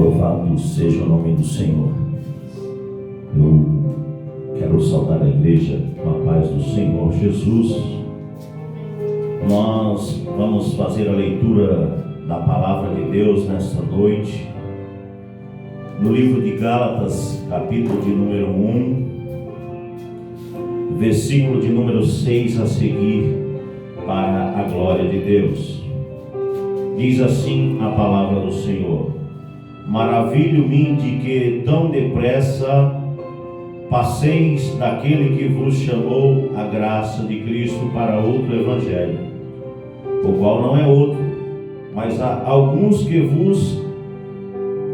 Louvado seja o nome do Senhor. Eu quero saudar a igreja com a paz do Senhor Jesus. Nós vamos fazer a leitura da palavra de Deus nesta noite, no livro de Gálatas, capítulo de número 1, versículo de número 6 a seguir, para a glória de Deus. Diz assim a palavra do Senhor: maravilho-me de que tão depressa passeis daquele que vos chamou a graça de Cristo para outro evangelho, o qual não é outro, mas há alguns que vos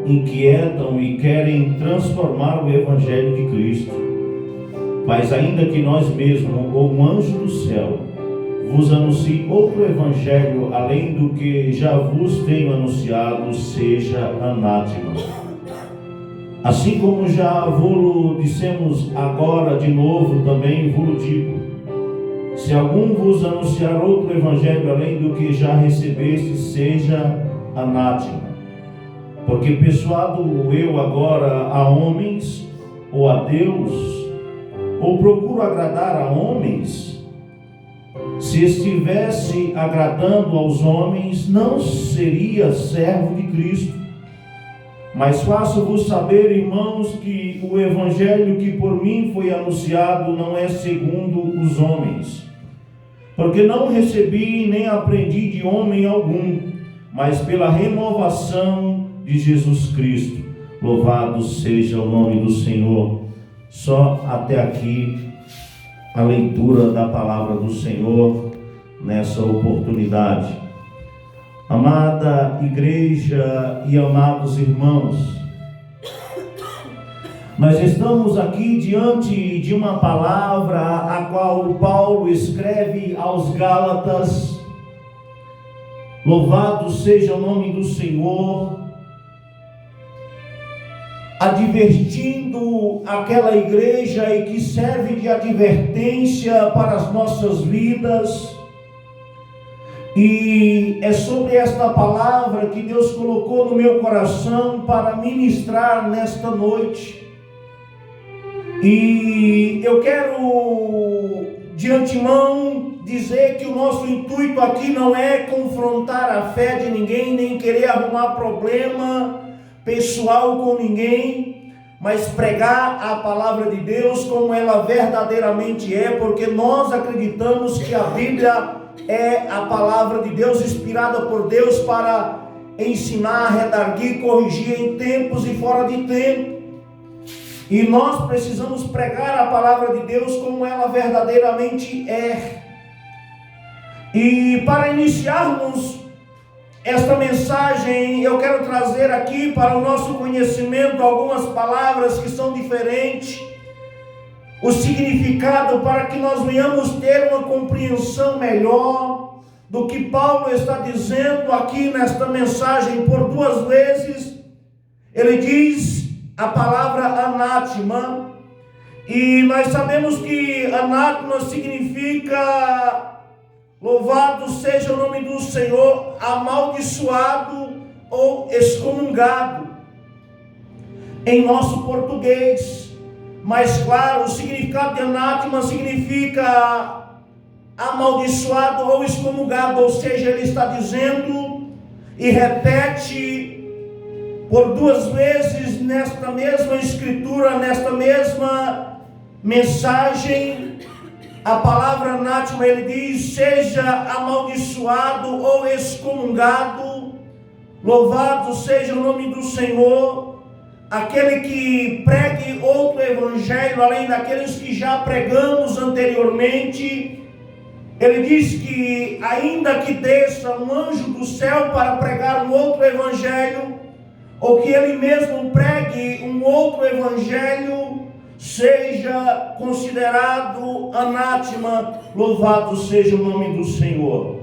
inquietam e querem transformar o evangelho de Cristo. Mas ainda que nós mesmos, ou um anjo do céu, vos anuncie outro evangelho além do que já vos tenho anunciado, seja anátema. Assim como já vos dissemos agora de novo, também vos digo: se algum vos anunciar outro evangelho além do que já recebeste, seja anátema. Porque persuado eu agora a homens, ou a Deus, ou procuro agradar a homens? Se estivesse agradando aos homens, não seria servo de Cristo. Mas faço-vos saber, irmãos, que o evangelho que por mim foi anunciado não é segundo os homens. Porque não recebi nem aprendi de homem algum, mas pela renovação de Jesus Cristo. Louvado seja o nome do Senhor. Só até aqui a leitura da palavra do Senhor nessa oportunidade. Amada igreja e amados irmãos, nós estamos aqui diante de uma palavra a qual Paulo escreve aos Gálatas. Louvado seja o nome do Senhor, advertindo aquela igreja e que serve de advertência para as nossas vidas. E é sobre esta palavra que Deus colocou no meu coração para ministrar nesta noite. E eu quero de antemão dizer que o nosso intuito aqui não é confrontar a fé de ninguém, nem querer arrumar problema pessoal com ninguém, mas pregar a palavra de Deus como ela verdadeiramente é, porque nós acreditamos que a Bíblia é a palavra de Deus, inspirada por Deus para ensinar, redarguir, corrigir em tempos e fora de tempo. E nós precisamos pregar a palavra de Deus como ela verdadeiramente é. E para iniciarmos esta mensagem, eu quero trazer aqui para o nosso conhecimento algumas palavras que são diferentes, o significado, para que nós venhamos ter uma compreensão melhor do que Paulo está dizendo aqui nesta mensagem. Por duas vezes ele diz a palavra anátema, e nós sabemos que anátema significa, louvado seja o nome do Senhor, amaldiçoado ou excomungado em nosso português. Mas claro, o significado de anátema significa amaldiçoado ou excomungado, ou seja, ele está dizendo e repete por duas vezes nesta mesma escritura, nesta mesma mensagem, a palavra anátema. Ele diz: seja amaldiçoado ou excomungado, louvado seja o nome do Senhor, aquele que pregue outro evangelho além daqueles que já pregamos anteriormente. Ele diz que ainda que desça um anjo do céu para pregar um outro evangelho, ou que ele mesmo pregue um outro evangelho, seja considerado anátema. Louvado seja o nome do Senhor.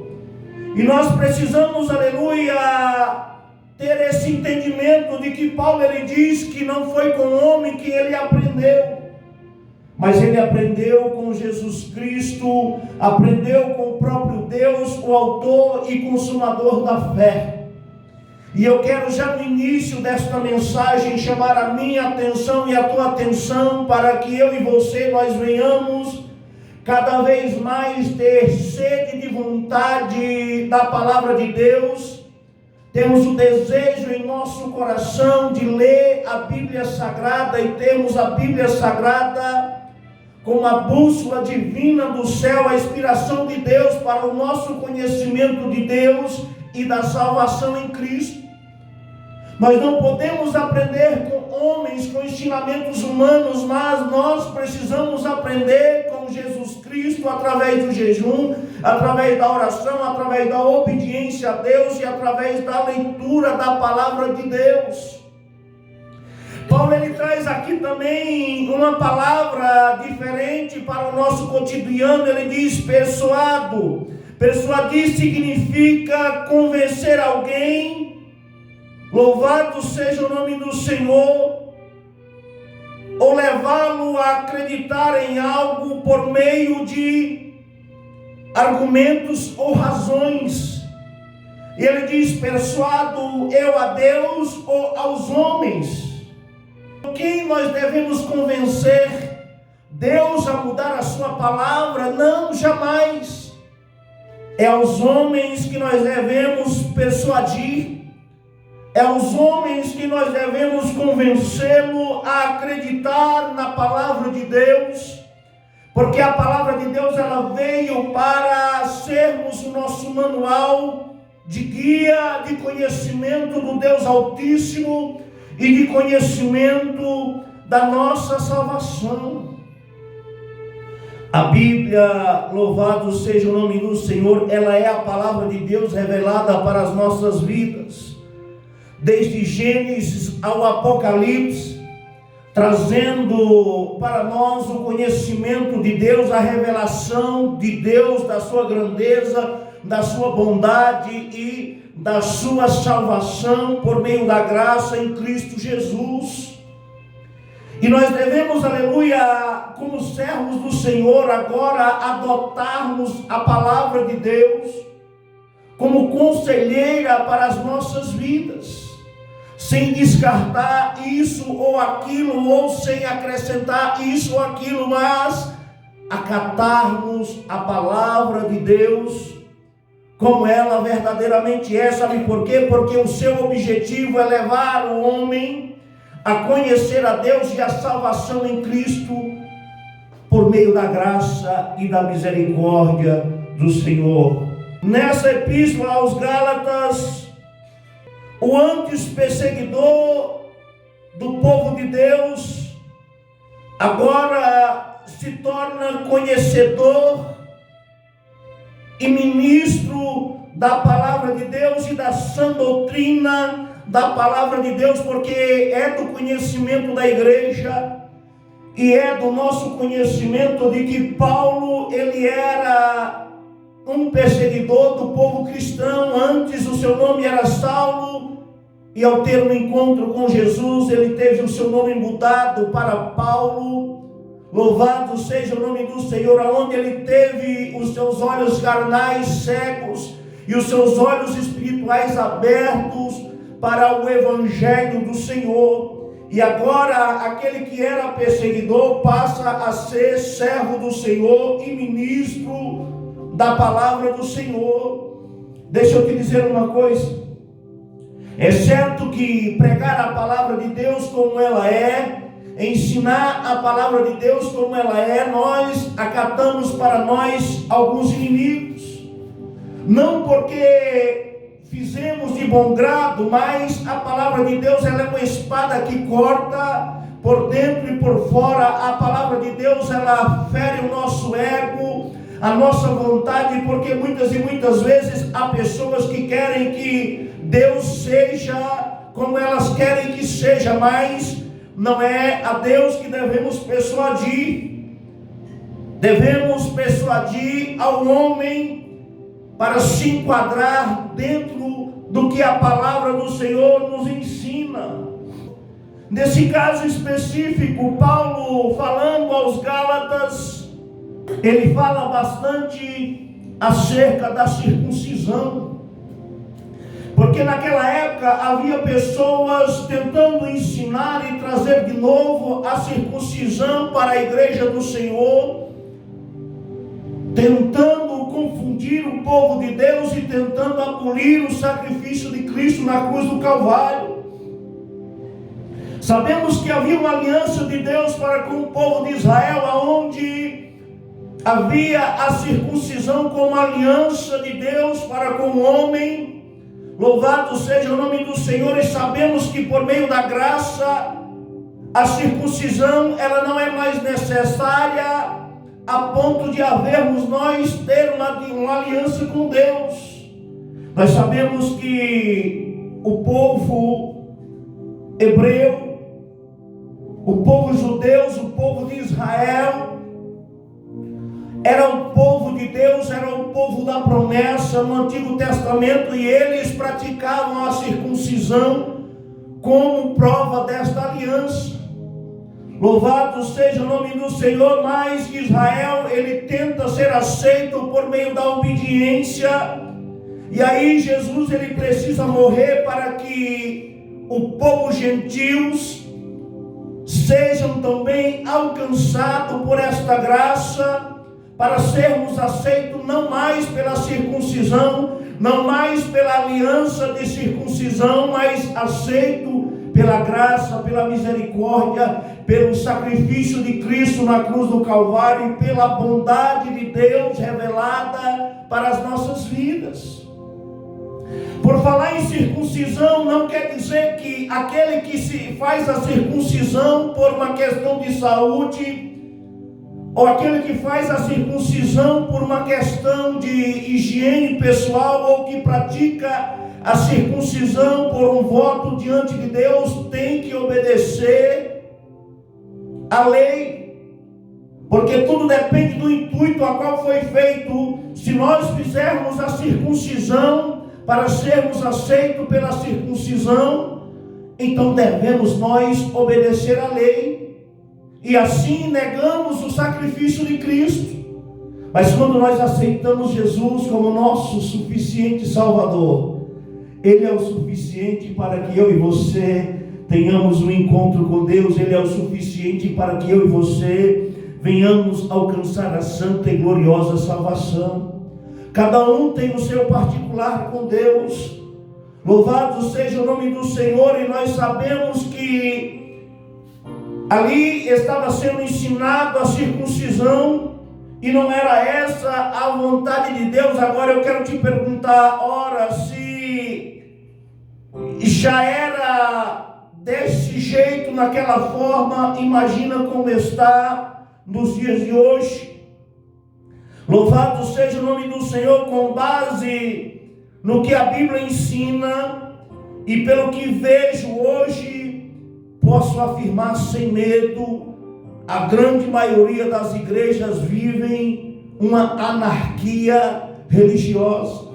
E nós precisamos, aleluia, ter esse entendimento de que Paulo, ele diz que não foi com o homem que ele aprendeu, mas ele aprendeu com Jesus Cristo, aprendeu com o próprio Deus, o autor e consumador da fé. E eu quero já no início desta mensagem chamar a minha atenção e a tua atenção para que eu e você nós venhamos cada vez mais ter sede de vontade da palavra de Deus. Temos o desejo em nosso coração de ler a Bíblia Sagrada e termos a Bíblia Sagrada como a bússola divina do céu, a inspiração de Deus para o nosso conhecimento de Deus e da salvação em Cristo. Nós não podemos aprender com homens, com ensinamentos humanos, mas nós precisamos aprender com Jesus Cristo através do jejum, através da oração, através da obediência a Deus e através da leitura da palavra de Deus. Paulo ele traz aqui também uma palavra diferente para o nosso cotidiano. Ele diz persuado. Persuadir significa convencer alguém. Louvado seja o nome do Senhor, ou levá-lo a acreditar em algo por meio de argumentos ou razões. E ele diz, persuado eu a Deus ou aos homens. Quem nós devemos convencer? Deus a mudar a sua palavra? Não, jamais. É aos homens que nós devemos persuadir. É aos homens que nós devemos convencê-lo a acreditar na palavra de Deus, porque a palavra de Deus ela veio para sermos o nosso manual de guia, de conhecimento do Deus Altíssimo e de conhecimento da nossa salvação. A Bíblia, louvado seja o nome do Senhor, ela é a palavra de Deus revelada para as nossas vidas. Desde Gênesis ao Apocalipse, trazendo para nós o conhecimento de Deus, a revelação de Deus, da sua grandeza, da sua bondade e da sua salvação por meio da graça em Cristo Jesus. E nós devemos, aleluia, como servos do Senhor, agora adotarmos a palavra de Deus como conselheira para as nossas vidas, sem descartar isso ou aquilo, ou sem acrescentar isso ou aquilo, mas acatarmos a palavra de Deus como ela verdadeiramente é. Sabe por quê? Porque o seu objetivo é levar o homem a conhecer a Deus e a salvação em Cristo por meio da graça e da misericórdia do Senhor. Nessa epístola aos Gálatas, o antes perseguidor do povo de Deus agora se torna conhecedor e ministro da palavra de Deus e da sã doutrina da palavra de Deus, porque é do conhecimento da igreja e é do nosso conhecimento de que Paulo ele era um perseguidor do povo cristão. Antes o seu nome era Saulo, e ao ter um encontro com Jesus, ele teve o seu nome mudado para Paulo. Louvado seja o nome do Senhor, aonde ele teve os seus olhos carnais cegos e os seus olhos espirituais abertos para o evangelho do Senhor. E agora aquele que era perseguidor passa a ser servo do Senhor e ministro da palavra do Senhor. Deixa eu te dizer uma coisa. É certo que pregar a palavra de Deus como ela é, ensinar a palavra de Deus como ela é, nós acatamos para nós alguns inimigos. Não porque fizemos de bom grado, mas a palavra de Deus ela é uma espada que corta por dentro e por fora. A palavra de Deus ela fere o nosso ego, a nossa vontade, porque muitas e muitas vezes há pessoas que querem que Deus seja como elas querem que seja, mas não é a Deus que devemos persuadir. Devemos persuadir ao homem para se enquadrar dentro do que a palavra do Senhor nos ensina. Nesse caso específico, Paulo falando aos Gálatas, ele fala bastante acerca da circuncisão, porque Porque naquela época havia pessoas tentando ensinar e trazer de novo a circuncisão para a igreja do Senhor, tentando confundir o povo de Deus e tentando abolir o sacrifício de Cristo na cruz do Calvário. Sabemos que havia uma aliança de Deus para com o povo de Israel, onde havia a circuncisão como aliança de Deus para com o homem. Louvado seja o nome do Senhor. E sabemos que por meio da graça, a circuncisão ela não é mais necessária a ponto de havermos nós ter uma aliança com Deus. Nós sabemos que o povo hebreu, o povo judeu, o povo de Israel, era o povo de Deus, era o povo da promessa no Antigo Testamento, e eles praticavam a circuncisão como prova desta aliança. Louvado seja o nome do Senhor. Mas Israel, ele tenta ser aceito por meio da obediência, e aí Jesus ele precisa morrer para que o povo gentios sejam também alcançados por esta graça, para sermos aceitos não mais pela circuncisão, não mais pela aliança de circuncisão, mas aceito pela graça, pela misericórdia, pelo sacrifício de Cristo na cruz do Calvário e pela bondade de Deus revelada para as nossas vidas. Por falar em circuncisão, não quer dizer que aquele que se faz a circuncisão por uma questão de saúde, ou aquele que faz a circuncisão por uma questão de higiene pessoal, ou que pratica a circuncisão por um voto diante de Deus, tem que obedecer à lei, porque tudo depende do intuito a qual foi feito. Se nós fizermos a circuncisão para sermos aceitos pela circuncisão, então devemos nós obedecer à lei, e assim negamos o sacrifício de Cristo. Mas quando nós aceitamos Jesus como nosso suficiente Salvador, Ele é o suficiente para que eu e você tenhamos um encontro com Deus. Ele é o suficiente para que eu e você venhamos alcançar a santa e gloriosa salvação. Cada um tem o seu particular com Deus. Louvado seja o nome do Senhor. E nós sabemos que ali estava sendo ensinado a circuncisão, e não era essa a vontade de Deus. Agora eu quero te perguntar, ora, se já era desse jeito, naquela forma, imagina como está nos dias de hoje. Louvado seja o nome do Senhor. Com base no que a Bíblia ensina e pelo que vejo hoje, posso afirmar sem medo, a grande maioria das igrejas vivem uma anarquia religiosa.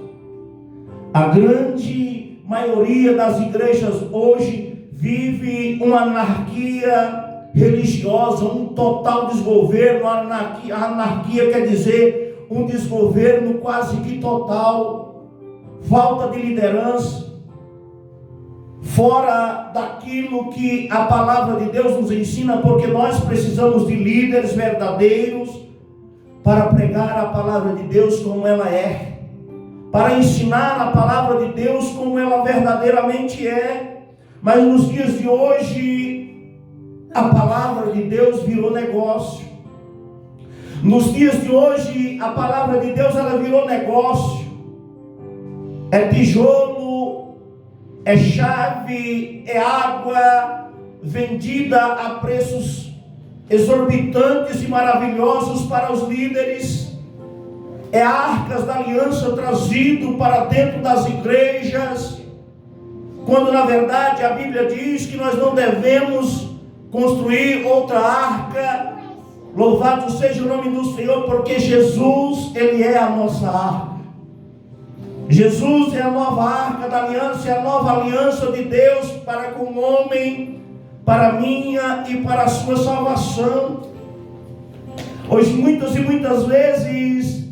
A grande maioria das igrejas hoje vive uma anarquia religiosa, um total desgoverno. A anarquia quer dizer um desgoverno quase que total, falta de liderança, fora daquilo que a palavra de Deus nos ensina, porque nós precisamos de líderes verdadeiros para pregar a palavra de Deus como ela é, para ensinar a palavra de Deus como ela verdadeiramente é. Mas nos dias de hoje, a palavra de Deus virou negócio. Nos dias de hoje, a palavra de Deus ela virou negócio. É tijolo, é chave, é água vendida a preços exorbitantes e maravilhosos para os líderes. É arcas da aliança trazido para dentro das igrejas, quando na verdade a Bíblia diz que nós não devemos construir outra arca. Louvado seja o nome do Senhor, porque Jesus, Ele é a nossa arca. Jesus é a nova arca da aliança, é a nova aliança de Deus para com o homem, para a minha e para a sua salvação. Hoje muitas e muitas vezes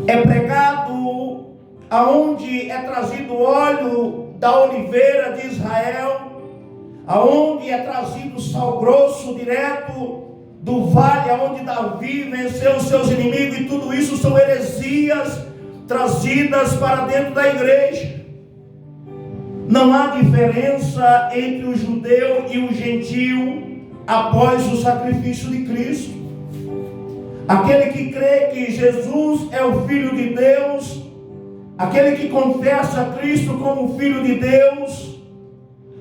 é pregado aonde é trazido o óleo da oliveira de Israel, aonde é trazido o sal grosso direto do vale, aonde Davi venceu os seus inimigos, e tudo isso são heresias trazidas para dentro da igreja. Não há diferença entre o judeu e o gentio após o sacrifício de Cristo. Aquele que crê que Jesus é o Filho de Deus, aquele que confessa Cristo como Filho de Deus,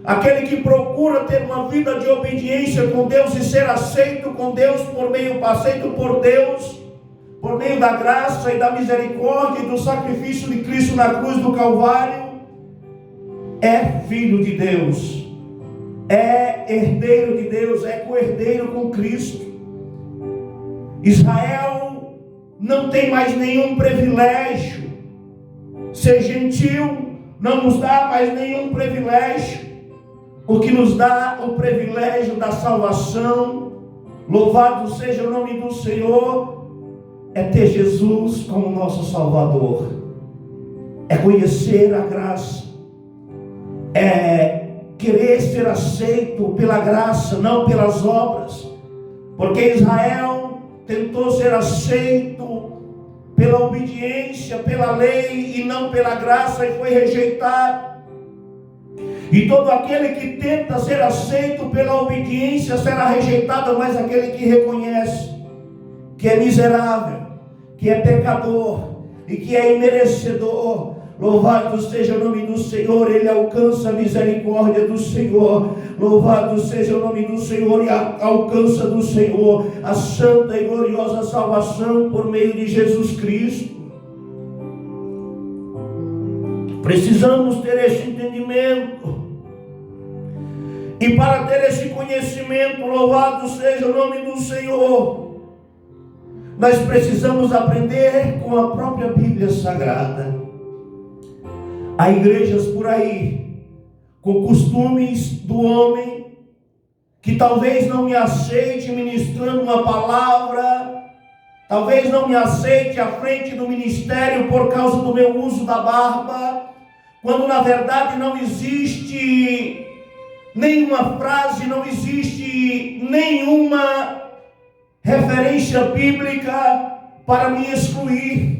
aquele que procura ter uma vida de obediência com Deus e ser aceito por Deus por meio da graça e da misericórdia e do sacrifício de Cristo na cruz do Calvário, é filho de Deus, é herdeiro de Deus, é co-herdeiro com Cristo. Israel não tem mais nenhum privilégio. Ser gentil não nos dá mais nenhum privilégio. O que nos dá o privilégio da salvação, louvado seja o nome do Senhor, é ter Jesus como nosso Salvador, é conhecer a graça, é querer ser aceito pela graça, não pelas obras, porque Israel tentou ser aceito pela obediência, pela lei e não pela graça, e foi rejeitado. E todo aquele que tenta ser aceito pela obediência será rejeitado, mas aquele que reconhece que é miserável, que é pecador e que é imerecedor, louvado seja o nome do Senhor, ele alcança a misericórdia do Senhor. Louvado seja o nome do Senhor, e alcança do Senhor a santa e gloriosa salvação por meio de Jesus Cristo. Precisamos ter esse entendimento. E para ter esse conhecimento, louvado seja o nome do Senhor, nós precisamos aprender com a própria Bíblia Sagrada. Há igrejas por aí, com costumes do homem, que talvez não me aceite ministrando uma palavra, talvez não me aceite à frente do ministério por causa do meu uso da barba, quando na verdade não existe nenhuma frase, não existe nenhuma referência bíblica para me excluir.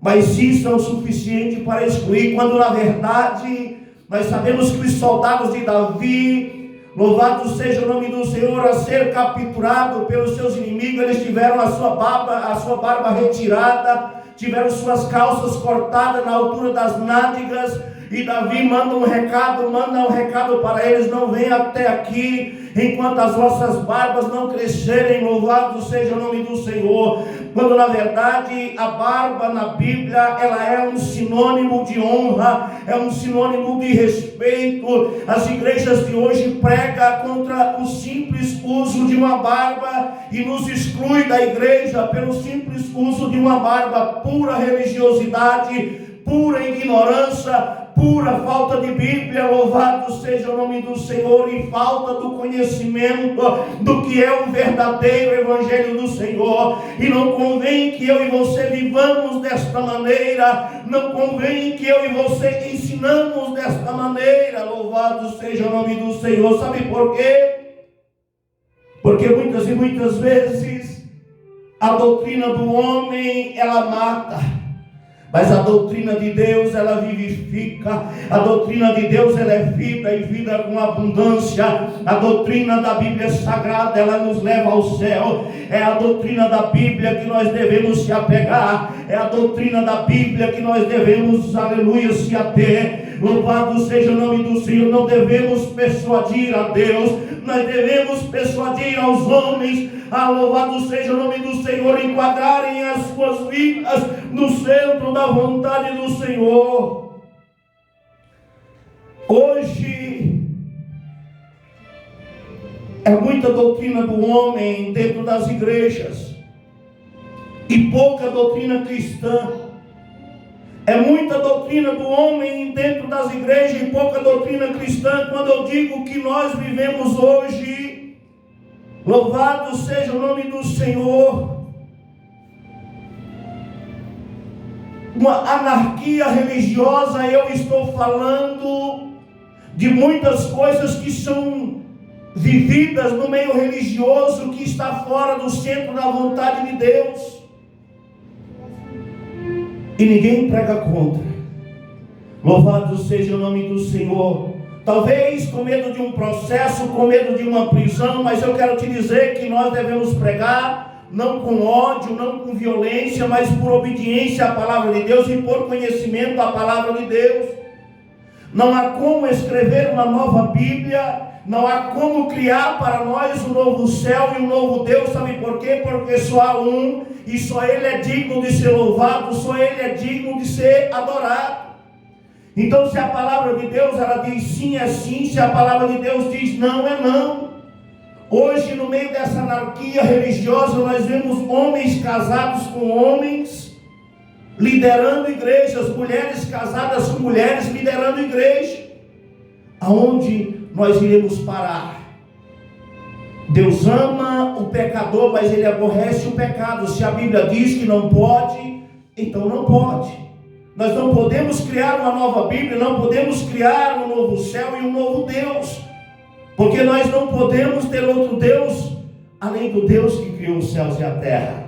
Mas isso é o suficiente para excluir, quando na verdade nós sabemos que os soldados de Davi, louvado seja o nome do Senhor, a ser capturado pelos seus inimigos, eles tiveram a sua barba retirada, tiveram suas calças cortadas na altura das nádegas, e Davi manda um recado para eles: não venham até aqui enquanto as vossas barbas não crescerem, louvado seja o nome do Senhor. Quando na verdade a barba na Bíblia, ela é um sinônimo de honra, é um sinônimo de respeito. As igrejas de hoje pregam contra o simples uso de uma barba e nos exclui da igreja pelo simples uso de uma barba. Pura religiosidade, pura ignorância, pura falta de Bíblia, louvado seja o nome do Senhor, e falta do conhecimento do que é o verdadeiro Evangelho do Senhor. E não convém que eu e você vivamos desta maneira, não convém que eu e você ensinamos desta maneira, louvado seja o nome do Senhor. Sabe por quê? Porque muitas e muitas vezes a doutrina do homem, ela mata, mas a doutrina de Deus, ela vivifica. A doutrina de Deus, ela é vida, e vida com abundância. A doutrina da Bíblia Sagrada, ela nos leva ao céu. É a doutrina da Bíblia que nós devemos se apegar. É a doutrina da Bíblia que nós devemos, aleluia, se ater. Louvado seja o nome do Senhor. Não devemos persuadir a Deus, nós devemos persuadir aos homens, louvado seja o nome do Senhor, enquadrarem as suas vidas no centro da vontade do Senhor. Hoje é muita doutrina do homem dentro das igrejas e pouca doutrina cristã. É muita doutrina do homem dentro das igrejas e pouca doutrina cristã. Quando eu digo que nós vivemos hoje, louvado seja o nome do Senhor, uma anarquia religiosa, eu estou falando de muitas coisas que são vividas no meio religioso, que está fora do centro da vontade de Deus. E ninguém prega contra. Louvado seja o nome do Senhor. Talvez com medo de um processo, com medo de uma prisão, mas eu quero te dizer que nós devemos pregar, não com ódio, não com violência, mas por obediência à palavra de Deus e por conhecimento à palavra de Deus. Não há como escrever uma nova Bíblia, não há como criar para nós um novo céu e um novo Deus. Sabe por quê? Porque só há um, e só Ele é digno de ser louvado, só Ele é digno de ser adorado. Então, se a palavra de Deus ela diz sim, é sim. Se a palavra de Deus diz não, é não. Hoje, no meio dessa anarquia religiosa, nós vemos homens casados com homens liderando igrejas, mulheres casadas com mulheres liderando igreja. Aonde nós iremos parar? Deus ama o pecador, mas Ele aborrece o pecado. Se a Bíblia diz que não pode, então não pode. Nós não podemos criar uma nova Bíblia, não podemos criar um novo céu e um novo Deus, porque nós não podemos ter outro Deus além do Deus que criou os céus e a terra.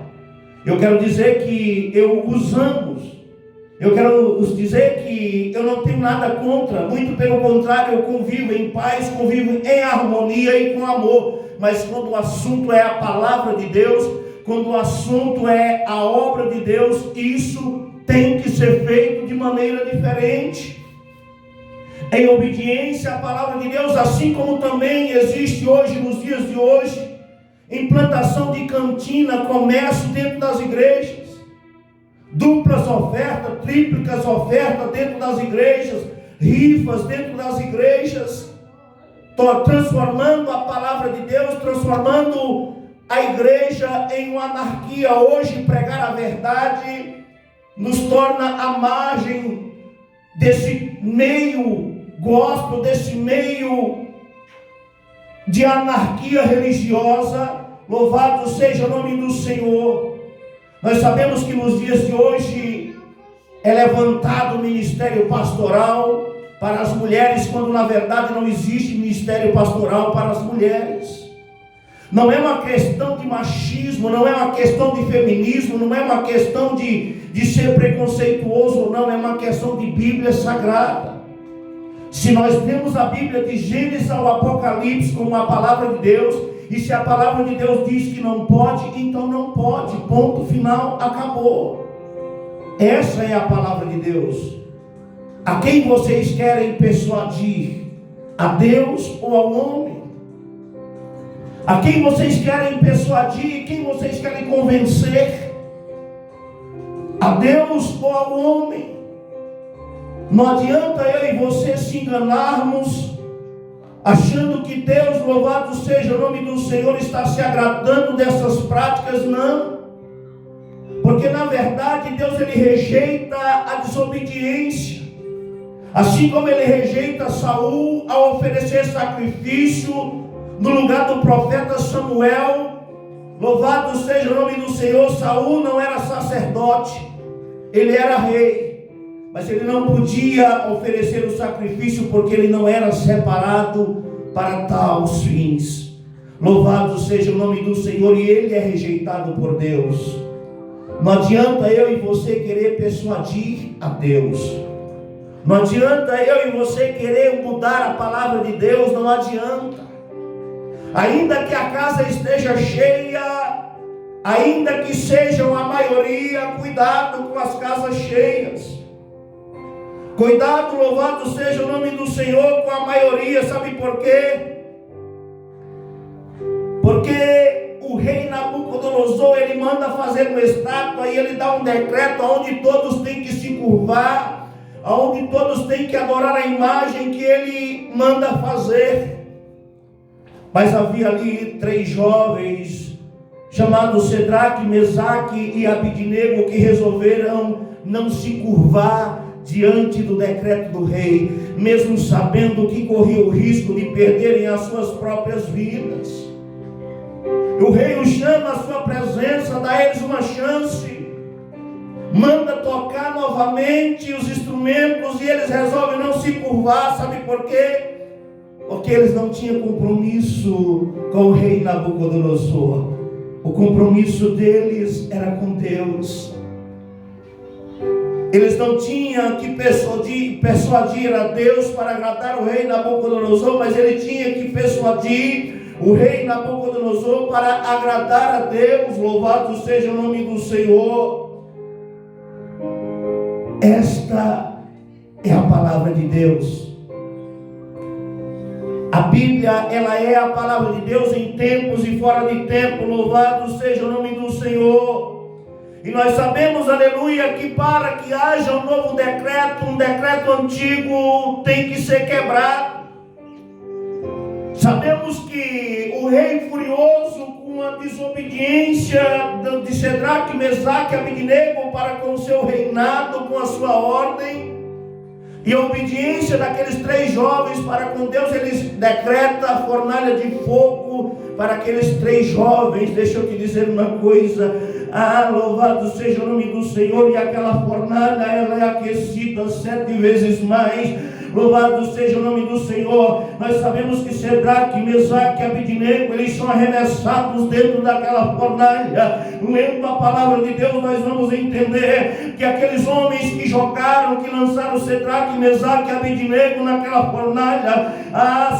Eu quero dizer que eu os amo. Eu quero dizer que eu não tenho nada contra, muito pelo contrário, eu convivo em paz, convivo em harmonia e com amor. Mas quando o assunto é a palavra de Deus, quando o assunto é a obra de Deus, isso tem que ser feito de maneira diferente, em obediência à palavra de Deus, assim como também existe hoje, nos dias de hoje, implantação de cantina, comércio dentro das igrejas, duplas ofertas, triplicas ofertas dentro das igrejas, rifas dentro das igrejas, transformando a palavra de Deus, transformando a igreja em uma anarquia. Hoje pregar a verdade nos torna à margem desse meio gospel, desse meio de anarquia religiosa. Louvado seja o nome do Senhor. Nós sabemos que nos dias de hoje é levantado o ministério pastoral para as mulheres, quando na verdade não existe ministério pastoral para as mulheres. Não é uma questão de machismo, não é uma questão de feminismo, não é uma questão de ser preconceituoso ou não, é uma questão de Bíblia Sagrada. Se nós temos a Bíblia de Gênesis ao Apocalipse como a palavra de Deus, e se a palavra de Deus diz que não pode, então não pode, ponto final, acabou. Essa é a palavra de Deus. A quem vocês querem persuadir? A Deus ou ao homem? A quem vocês querem persuadir? Quem vocês querem convencer? A Deus ou ao homem? Não adianta eu e você se enganarmos, achando que Deus, louvado seja o nome do Senhor, está se agradando dessas práticas. Não. Porque na verdade Deus ele rejeita a desobediência. Assim como ele rejeita Saul ao oferecer sacrifício no lugar do profeta Samuel. Louvado seja o nome do Senhor. Saul não era sacerdote, ele era rei, mas ele não podia oferecer o sacrifício porque ele não era separado para tais fins. Louvado seja o nome do Senhor. E ele é rejeitado por Deus. Não adianta eu e você querer persuadir a Deus. Não adianta eu e você querer mudar a palavra de Deus. Não adianta. Ainda que a casa esteja cheia, ainda que sejam a maioria, cuidado com as casas cheias. Cuidado, louvado seja o nome do Senhor, com a maioria. Sabe por quê? Porque o rei Nabucodonosor, ele manda fazer uma estátua e ele dá um decreto onde todos têm que se curvar, onde todos têm que adorar a imagem que ele manda fazer. Mas havia ali 3 jovens, chamados Sedraque, Mesaque e Abidnego, que resolveram não se curvar diante do decreto do rei, mesmo sabendo que corria o risco de perderem as suas próprias vidas. O rei os chama à sua presença, dá a eles uma chance. manda tocar novamente os instrumentos e eles resolvem não se curvar. Sabe por quê? Porque eles não tinham compromisso com o rei Nabucodonosor. O compromisso deles era com Deus. Eles não tinham que persuadir a Deus para agradar o rei Nabucodonosor, mas ele tinha que persuadir o rei Nabucodonosor para agradar a Deus. Louvado seja o nome do Senhor. Esta é a palavra de Deus. A Bíblia, ela é a palavra de Deus em tempos e fora de tempo. Louvado seja o nome do Senhor. E nós sabemos, aleluia, que para que haja um novo decreto, um decreto antigo tem que ser quebrado. Sabemos que o rei furioso com a desobediência de Sedraque, Mesaque e Abednego para com o seu reinado, com a sua ordem, e a obediência daqueles 3 jovens para com Deus, eles decretam a fornalha de fogo para aqueles 3 jovens. Deixa eu te dizer uma coisa. Louvado seja o nome do Senhor. E aquela fornalha, ela é aquecida 7 vezes mais. Louvado seja o nome do Senhor. Nós sabemos que Sedraque, Mesaque e Abednego, eles são arremessados dentro daquela fornalha. Lendo a palavra de Deus, nós vamos entender que aqueles homens que jogaram, que lançaram Sedraque, Mesaque e Abednego naquela fornalha,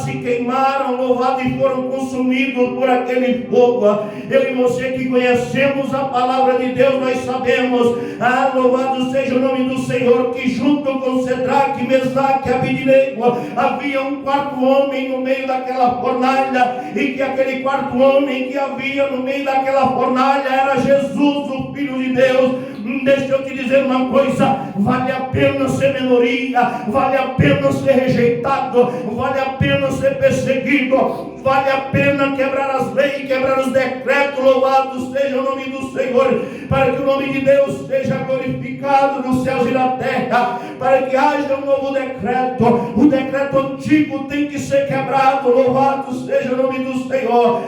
se queimaram, louvado, e foram consumidos por aquele fogo. Eu e você que conhecemos a palavra de Deus, nós sabemos, louvado seja o nome do Senhor, que junto com Sedraque, Mesaque e Abednego havia um 4º homem no meio daquela fornalha, e que aquele 4º homem que havia no meio daquela fornalha era Jesus, o Filho de Deus. Deixa eu te dizer uma coisa: vale a pena ser minoria, vale a pena ser rejeitado, vale a pena ser perseguido, vale a pena quebrar as leis, quebrar os decretos. Louvado seja o nome do Senhor, para que o nome de Deus seja glorificado nos céus e na terra, para que haja um novo decreto. O decreto antigo tem que ser quebrado. Louvado seja o nome do Senhor.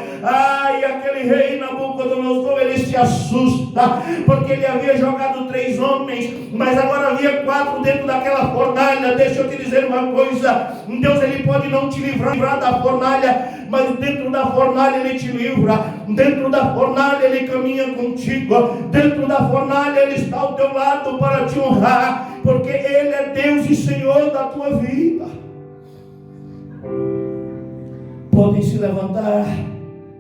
E aquele rei Nabucodonosor, ele se assusta, porque ele havia jogado 3 homens, mas agora havia 4 dentro daquela fornalha. Deixa eu te dizer uma coisa: Deus, ele pode não te livrar da fornalha, mas dentro da fornalha ele te livra. Dentro da fornalha ele caminha contigo. Dentro da fornalha ele está ao teu lado para te honrar, porque ele é Deus e Senhor da tua vida. Podem se levantar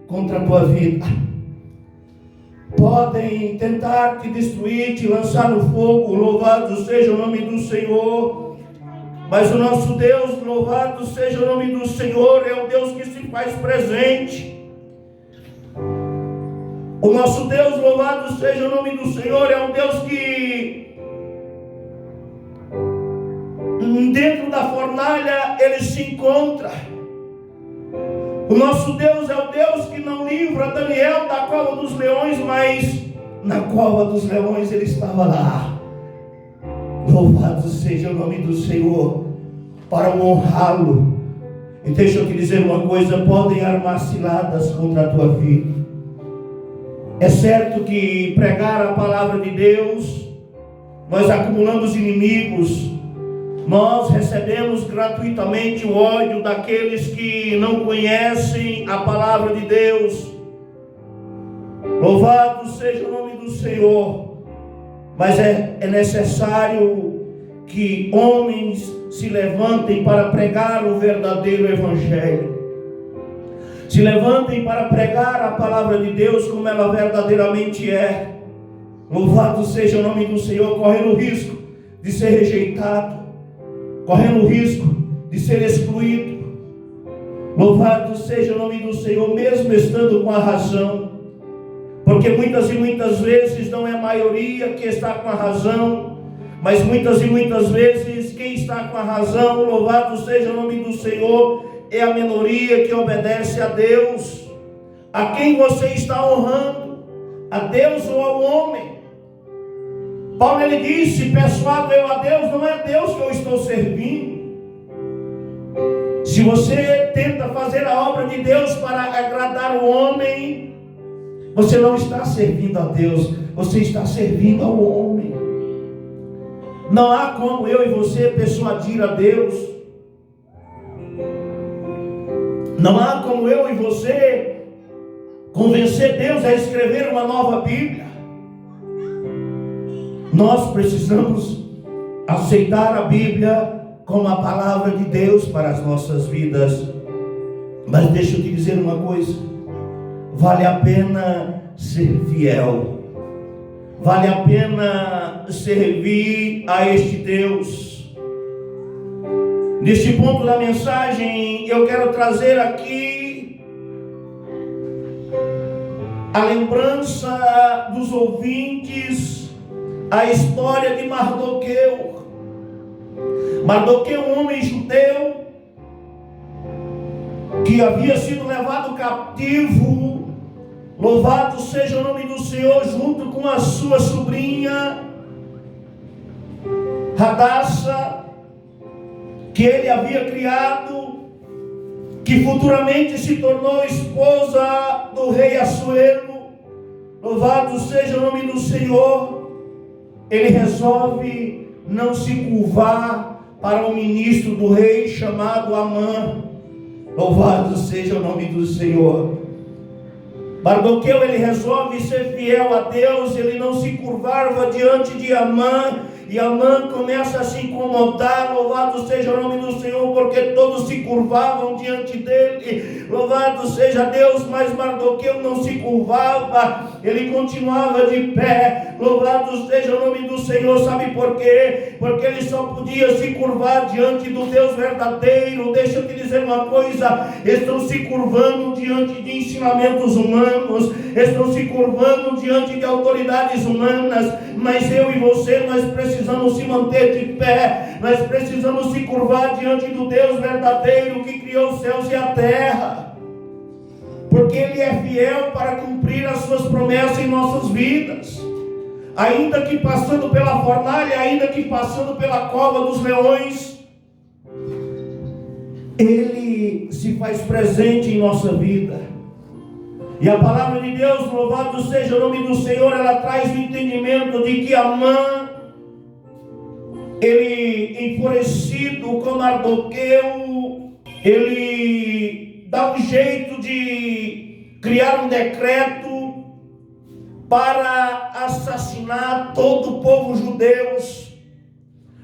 contra a tua vida, podem tentar te destruir, te lançar no fogo. Louvado seja o nome do Senhor. Mas o nosso Deus, louvado seja o nome do Senhor, é o Deus que se faz presente. O nosso Deus, louvado seja o nome do Senhor, é um Deus que dentro da fornalha ele se encontra. O nosso Deus é o Deus que não livra Daniel da cova dos leões, mas na cova dos leões ele estava lá. Louvado seja o nome do Senhor, para honrá-lo. E deixa eu te dizer uma coisa: podem armar ciladas contra a tua vida. É certo que pregar a palavra de Deus, nós acumulamos inimigos, nós recebemos gratuitamente o ódio daqueles que não conhecem a palavra de Deus. Louvado seja o nome do Senhor. Mas é necessário que homens se levantem para pregar o verdadeiro Evangelho. Se levantem para pregar a palavra de Deus como ela verdadeiramente é. Louvado seja o nome do Senhor, correndo o risco de ser rejeitado, correndo o risco de ser excluído. Louvado seja o nome do Senhor, mesmo estando com a razão. Porque muitas e muitas vezes não é a maioria que está com a razão, mas muitas e muitas vezes quem está com a razão, louvado seja o nome do Senhor, é a minoria que obedece a Deus. A quem você está honrando? A Deus ou ao homem? Paulo, ele disse: persuado eu a Deus, não é Deus que eu estou servindo. Se você tenta fazer a obra de Deus para agradar o homem, você não está servindo a Deus, você está servindo ao homem. Não há como eu e você persuadir a Deus. Não há como eu e você convencer Deus a escrever uma nova Bíblia. Nós precisamos aceitar a Bíblia como a palavra de Deus para as nossas vidas. Mas deixa eu te dizer uma coisa: vale a pena ser fiel, vale a pena servir a este Deus. Neste ponto da mensagem, eu quero trazer aqui a lembrança dos ouvintes, a história de Mardoqueu. Mardoqueu, um homem judeu que havia sido levado cativo, louvado seja o nome do Senhor, junto com a sua sobrinha Hadassa, que ele havia criado, que futuramente se tornou esposa do rei Assuero. Louvado seja o nome do Senhor. Ele resolve não se curvar para o ministro do rei chamado Amã. Louvado seja o nome do Senhor. Mardoqueu, ele resolve ser fiel a Deus. Ele não se curvava diante de Amã. E Amã começa a se incomodar. Louvado seja o nome do Senhor, porque todos se curvavam diante dele. Louvado seja Deus, mas Mardoqueu não se curvava, ele continuava de pé. Louvado seja o nome do Senhor. Sabe por quê? Porque ele só podia se curvar diante do Deus verdadeiro. Deixa eu te dizer uma coisa: estão se curvando diante de ensinamentos humanos, estão se curvando diante de autoridades humanas, mas eu e você, nós precisamos se manter de pé, nós precisamos se curvar diante do Deus verdadeiro que criou os céus e a terra, porque Ele é fiel para cumprir as suas promessas em nossas vidas. Ainda que passando pela fornalha, ainda que passando pela cova dos leões, Ele se faz presente em nossa vida. E a palavra de Deus, louvado seja o nome do Senhor, ela traz o entendimento de que Amã, ele enfurecido com Mardoqueu, ele dá um jeito de criar um decreto para assassinar todo o povo judeu.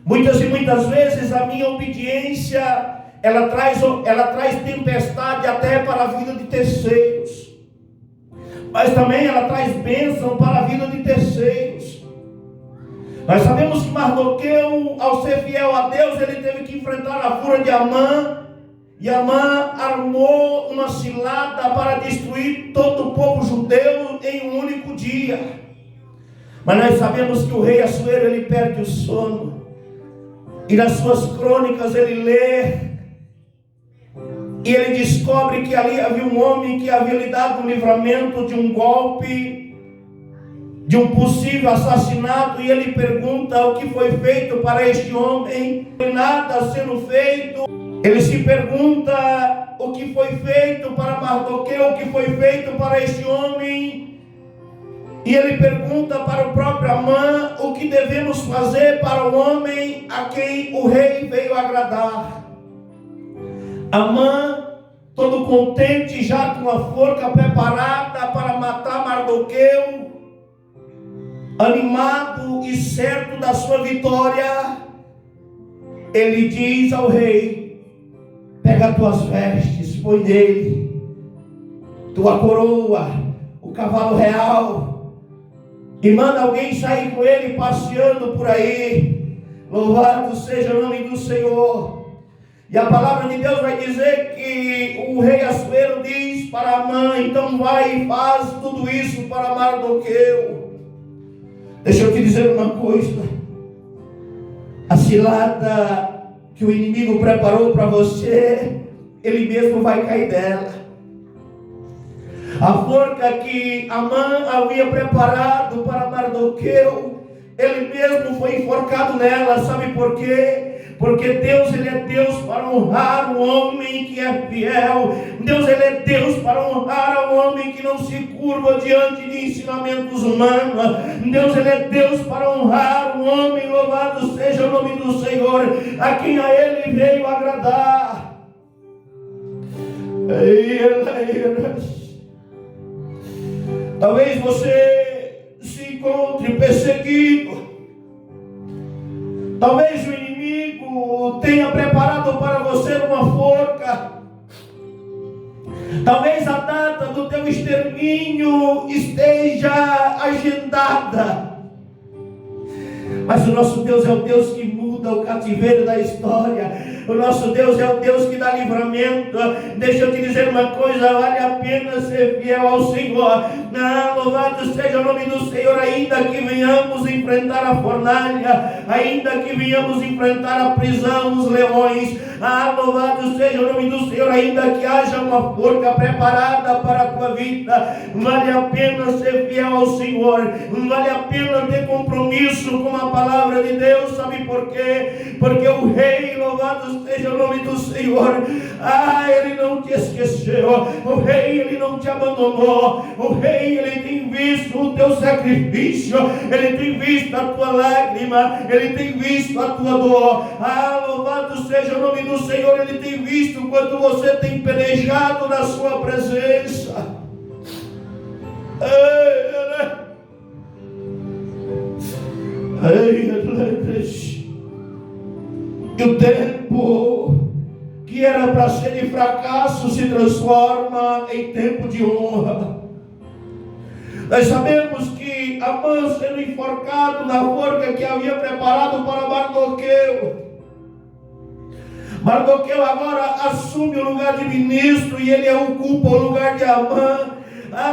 Muitas e muitas vezes a minha obediência, ela traz tempestade até para a vida de terceiros, mas também ela traz bênção para a vida de terceiros. Nós sabemos que Mardoqueu, ao ser fiel a Deus, ele teve que enfrentar a fúria de Amã, e Amã armou uma cilada para destruir todo o povo judeu em um único dia. Mas nós sabemos que o rei Assuero, ele perde o sono, e nas suas crônicas ele lê, e ele descobre que ali havia um homem que havia lhe dado um livramento de um golpe, de um possível assassinato, e ele pergunta o que foi feito para este homem. Nada sendo feito. Ele se pergunta o que foi feito para Mardoqueu, o que foi feito para este homem, e ele pergunta para o próprio Amã o que devemos fazer para o homem a quem o rei veio agradar. Amã, todo contente, já com a forca preparada para matar Mardoqueu, animado e certo da sua vitória, ele diz ao rei: pega as tuas vestes, põe nele tua coroa, o cavalo real, e manda alguém sair com ele passeando por aí. Louvado seja o nome do Senhor. E a palavra de Deus vai dizer que o rei Assuero diz para Amã: então vai e faz tudo isso para Mardoqueu. Deixa eu te dizer uma coisa: a cilada que o inimigo preparou para você, ele mesmo vai cair dela. A forca que Amã havia preparado para Mardoqueu, ele mesmo foi enforcado nela. Sabe por quê? Porque Deus, Ele é Deus para honrar o homem que é fiel. Deus, Ele é Deus para honrar o homem que não se curva diante de ensinamentos humanos. Deus, Ele é Deus para honrar o homem, louvado seja o nome do Senhor, a quem a Ele veio agradar. Talvez você se encontre perseguido. Talvez o inimigo tenha preparado para você uma forca. Talvez a data do teu extermínio esteja agendada. Mas o nosso Deus é o Deus que muda o cativeiro da história. O nosso Deus é o Deus que dá livramento. Deixa eu te dizer uma coisa, vale a pena ser fiel ao Senhor. Louvado seja o nome do Senhor, ainda que venhamos enfrentar a fornalha, ainda que venhamos enfrentar a prisão, os leões. Louvado seja o nome do Senhor, ainda que haja uma forca preparada para a tua vida. Vale a pena ser fiel ao Senhor. Vale a pena ter compromisso com a palavra de Deus. Sabe por quê? Porque o Rei, louvado seja o nome do Senhor, Ele não te esqueceu. O Rei, Ele não te abandonou. O Rei, Ele tem visto o teu sacrifício. Ele tem visto a tua lágrima. Ele tem visto a tua dor. Louvado seja o nome do Senhor. Ele tem visto quando você tem pelejado na sua presença. E o tempo que era para ser de fracasso se transforma em tempo de honra. Nós sabemos que Amã, sendo enforcado na forca que havia preparado para Mardoqueu, Mardoqueu agora assume o lugar de ministro e ele ocupa o lugar de Amã.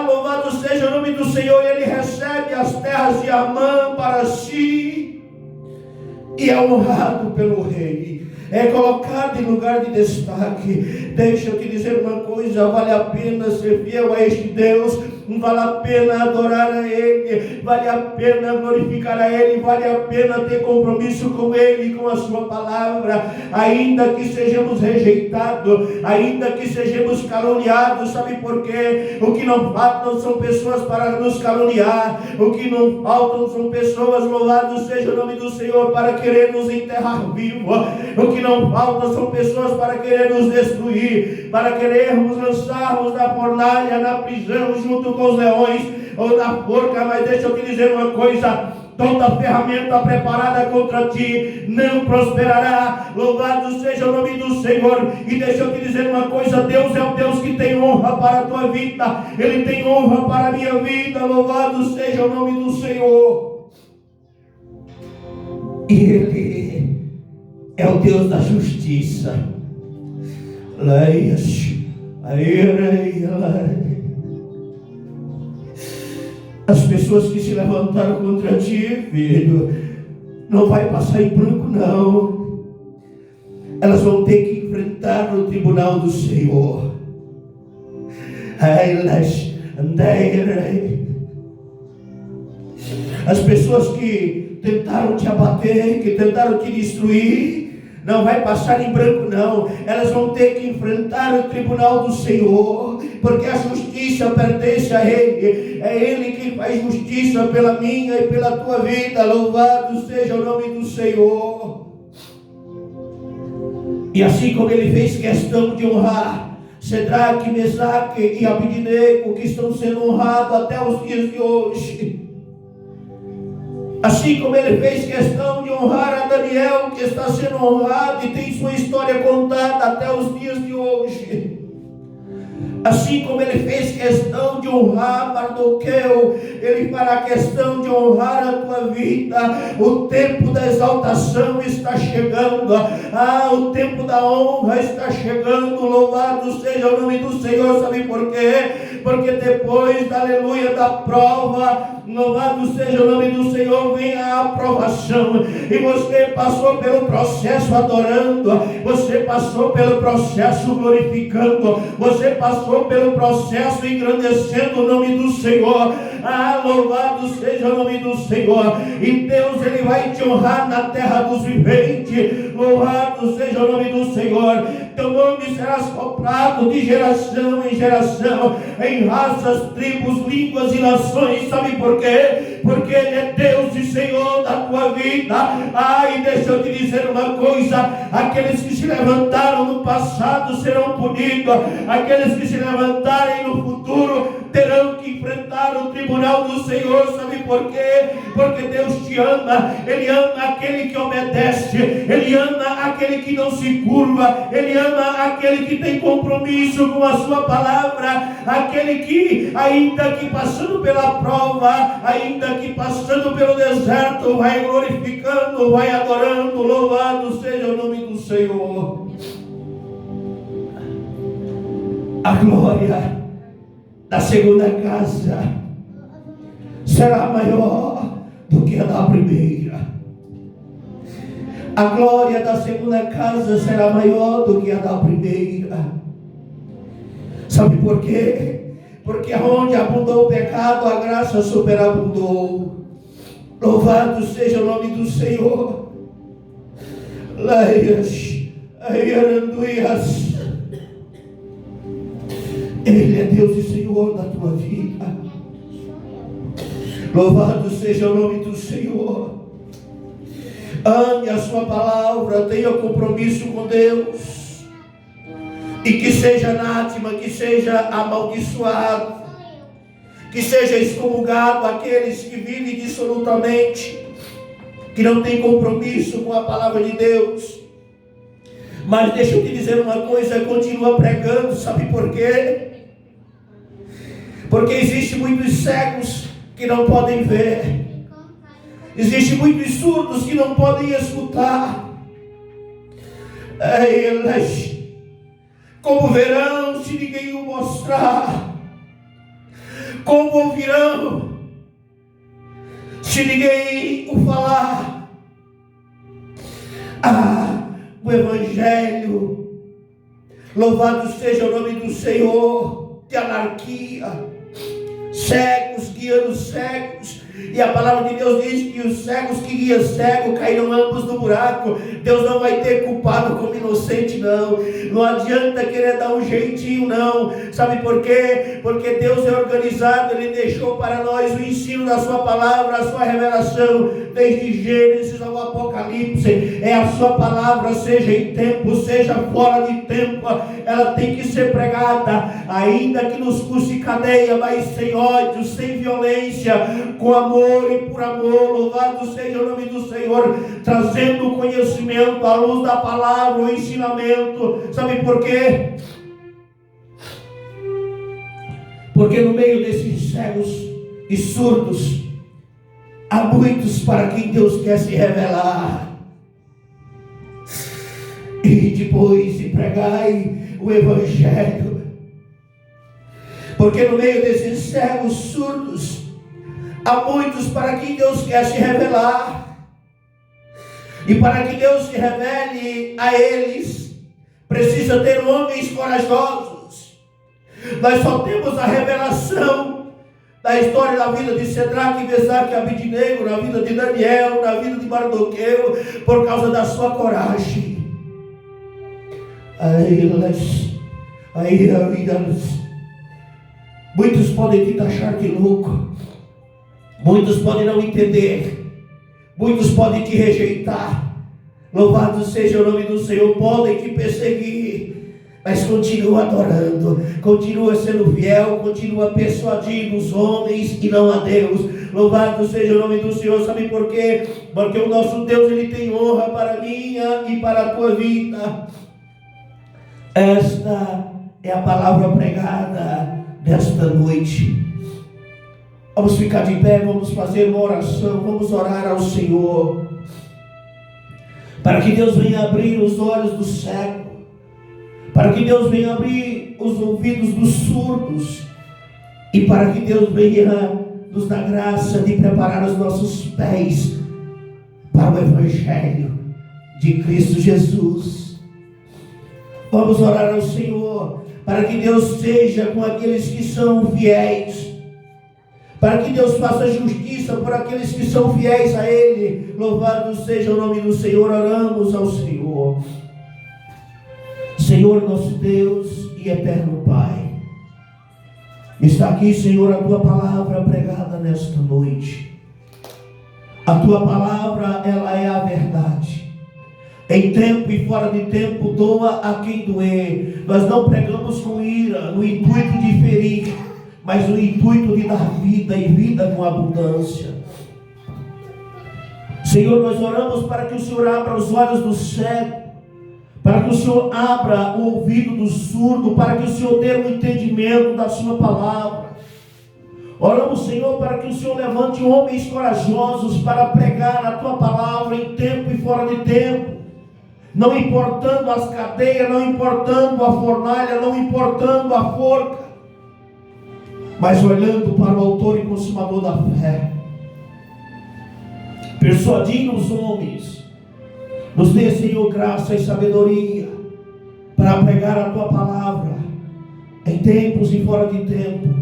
Louvado seja o nome do Senhor. Ele recebe as terras de Amã para si e é honrado pelo rei, é colocado em lugar de destaque. Deixa eu te dizer uma coisa, vale a pena ser fiel a este Deus, vale a pena adorar a Ele, vale a pena glorificar a Ele, vale a pena ter compromisso com Ele e com a sua palavra, ainda que sejamos rejeitados, ainda que sejamos caluniados. Sabe por quê? O que não faltam são pessoas para nos caluniar, o que não faltam são pessoas, louvado seja o nome do Senhor, para querer nos enterrar vivo. O que não falta são pessoas para querer nos destruir, para querermos lançarmos na fornalha, na prisão, junto com os leões ou na forca. Mas deixa eu te dizer uma coisa: toda ferramenta preparada contra ti não prosperará. Louvado seja o nome do Senhor. E deixa eu te dizer uma coisa: Deus é o Deus que tem honra para a tua vida. Ele tem honra para a minha vida. Louvado seja o nome do Senhor. E Ele é o Deus da justiça. As pessoas que se levantaram contra ti, filho, não vai passar em branco, não. Elas vão ter que enfrentar no tribunal do Senhor. As pessoas que tentaram te abater, que tentaram te destruir, não vai passar em branco, não. Elas vão ter que enfrentar o tribunal do Senhor, porque a justiça pertence a Ele. É Ele quem faz justiça pela minha e pela tua vida. Louvado seja o nome do Senhor. E assim como Ele fez questão de honrar Cedraque, Mesaque e Abidnego, que estão sendo honrados até os dias de hoje, assim como Ele fez questão de honrar a Daniel, que está sendo honrado e tem sua história contada até os dias de hoje, assim como Ele fez questão de honrar Mardoqueu, Ele fará questão de honrar a tua vida. O tempo da exaltação está chegando. O tempo da honra está chegando. Louvado seja o nome do Senhor. Sabe por quê? Porque depois, aleluia, da prova, louvado seja o nome do Senhor, vem a aprovação. E você passou pelo processo adorando, você passou pelo processo glorificando, você passou pelo processo engrandecendo o nome do Senhor. Ah, louvado seja o nome do Senhor. E Deus, Ele vai te honrar na terra dos viventes. Louvado seja o nome do Senhor. Teu nome será soprado de geração em geração, em raças, tribos, línguas e nações. Sabe por quê? Porque Ele é Deus e Senhor da tua vida. E deixa eu te dizer uma coisa: aqueles que se levantaram no passado serão punidos, aqueles que se levantarem no futuro terão que enfrentar o tribunal do Senhor. Sabe por quê? Porque Deus te ama. Ele ama aquele que obedece, Ele ama aquele que não se curva, Ele ama aquele que tem compromisso com a sua palavra, aquele que, ainda que passando pela prova, ainda que passando pelo deserto, vai glorificando, vai adorando. Louvado seja o nome do Senhor. A glória da segunda casa será maior do que a da primeira. A glória da segunda casa será maior do que a da primeira. Sabe por quê? Porque onde abundou o pecado, a graça superabundou. Louvado seja o nome do Senhor. Ele é Deus e Senhor da tua vida. Louvado seja o nome do Senhor. Ame a sua palavra, tenha compromisso com Deus. E que seja anátema, que seja amaldiçoado, que seja excomungado aqueles que vivem dissolutamente, que não têm compromisso com a palavra de Deus. Mas deixa eu te dizer uma coisa: continua pregando. Sabe por quê? Porque existem muitos cegos que não podem ver, existem muitos surdos que não podem escutar. Como verão se ninguém o mostrar? Como ouvirão se ninguém o falar? O Evangelho, louvado seja o nome do Senhor, de anarquia, cegos guiando cegos. E a palavra de Deus diz que os cegos que guiam cego caíram ambos no buraco. Deus não vai ter culpado como inocente, não. Não adianta querer dar um jeitinho, não. Sabe por quê? Porque Deus é organizado. Ele deixou para nós o ensino da sua palavra, a sua revelação, desde Gênesis ao Apocalipse. É a sua palavra, seja em tempo, seja fora de tempo, ela tem que ser pregada, ainda que nos custe cadeia, mas sem ódio, sem violência, com amor e por amor. Louvado seja o nome do Senhor, trazendo o conhecimento, a luz da palavra, o ensinamento. Sabe por quê? Porque no meio desses cegos e surdos há muitos para quem Deus quer se revelar. E depois de pregai o Evangelho. Porque no meio desses cegos surdos há muitos para quem Deus quer se revelar. E para que Deus se revele a eles, precisa ter homens corajosos. Nós só temos a revelação da história da vida de Cedraque, Mesaque e Abidnego, na vida de Daniel, na vida de Mardoqueu, por causa da sua coragem. Muitos podem te taxar de louco, muitos podem não entender, muitos podem te rejeitar. Louvado seja o nome do Senhor. Podem te perseguir, mas continua adorando, continua sendo fiel, continua persuadindo os homens e não a Deus. Louvado seja o nome do Senhor. Sabe por quê? Porque o nosso Deus, Ele tem honra para a minha e para a tua vida. Esta é a palavra pregada desta noite. Vamos ficar de pé, vamos fazer uma oração, vamos orar ao Senhor, para que Deus venha abrir os olhos do cego, para que Deus venha abrir os ouvidos dos surdos, E para que Deus venha nos dar graça de preparar os nossos pés para o Evangelho de Cristo Jesus. Vamos orar ao Senhor para que Deus seja com aqueles que são fiéis, para que Deus faça justiça por aqueles que são fiéis a Ele. Louvado seja o nome do Senhor. Oramos ao Senhor. Senhor nosso Deus e eterno Pai, está aqui, Senhor, a Tua palavra pregada nesta noite. A Tua palavra, ela é a verdade. Em tempo e fora de tempo, doa a quem doer. Nós não pregamos com ira, no intuito de ferir, mas no intuito de dar vida e vida com abundância. Senhor, nós oramos para que o Senhor abra os olhos do cego, para que o Senhor abra o ouvido do surdo, para que o Senhor dê um entendimento da sua palavra. Oramos, Senhor, para que o Senhor levante homens corajosos para pregar a Tua palavra em tempo e fora de tempo, não importando as cadeias, não importando a fornalha, não importando a forca, mas olhando para o autor e consumador da fé, persuadindo os homens. Nos dê, Senhor, graça e sabedoria para pregar a Tua palavra em tempos e fora de tempo.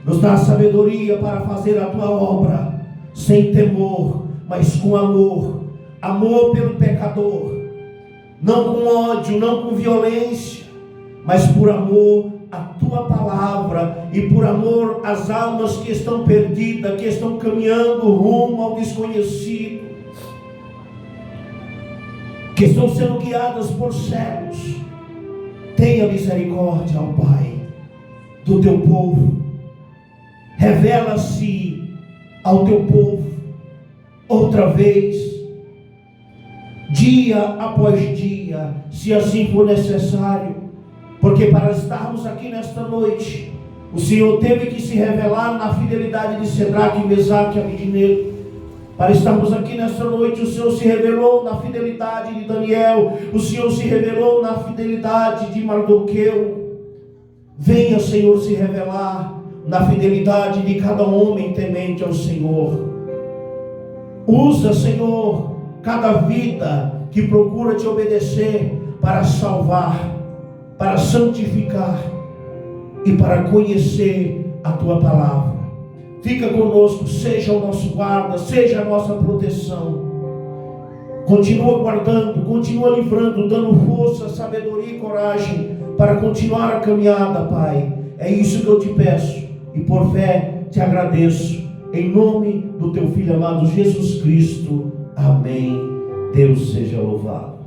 Nos dá sabedoria para fazer a Tua obra sem temor, mas com amor. Amor pelo pecador, não com ódio, não com violência, mas por amor à Tua palavra e por amor às almas que estão perdidas, que estão caminhando rumo ao desconhecido, que estão sendo guiadas por cegos. Tenha misericórdia, ó Pai, do Teu povo. Revela-se ao Teu povo outra vez, dia após dia, se assim for necessário, porque para estarmos aqui nesta noite, o Senhor teve que se revelar na fidelidade de Cedraque, Mesaque e Abednego. Para estarmos aqui nesta noite, o Senhor se revelou na fidelidade de Daniel, o Senhor se revelou na fidelidade de Mardoqueu. Venha, Senhor, se revelar na fidelidade de cada homem temente ao Senhor. Usa, Senhor, cada vida que procura Te obedecer para salvar, para santificar e para conhecer a Tua palavra. Fica conosco, seja o nosso guarda, seja a nossa proteção. Continua guardando, continua livrando, dando força, sabedoria e coragem para continuar a caminhada, Pai. É isso que eu Te peço e por fé Te agradeço. Em nome do Teu Filho amado Jesus Cristo. Amém. Deus seja louvado.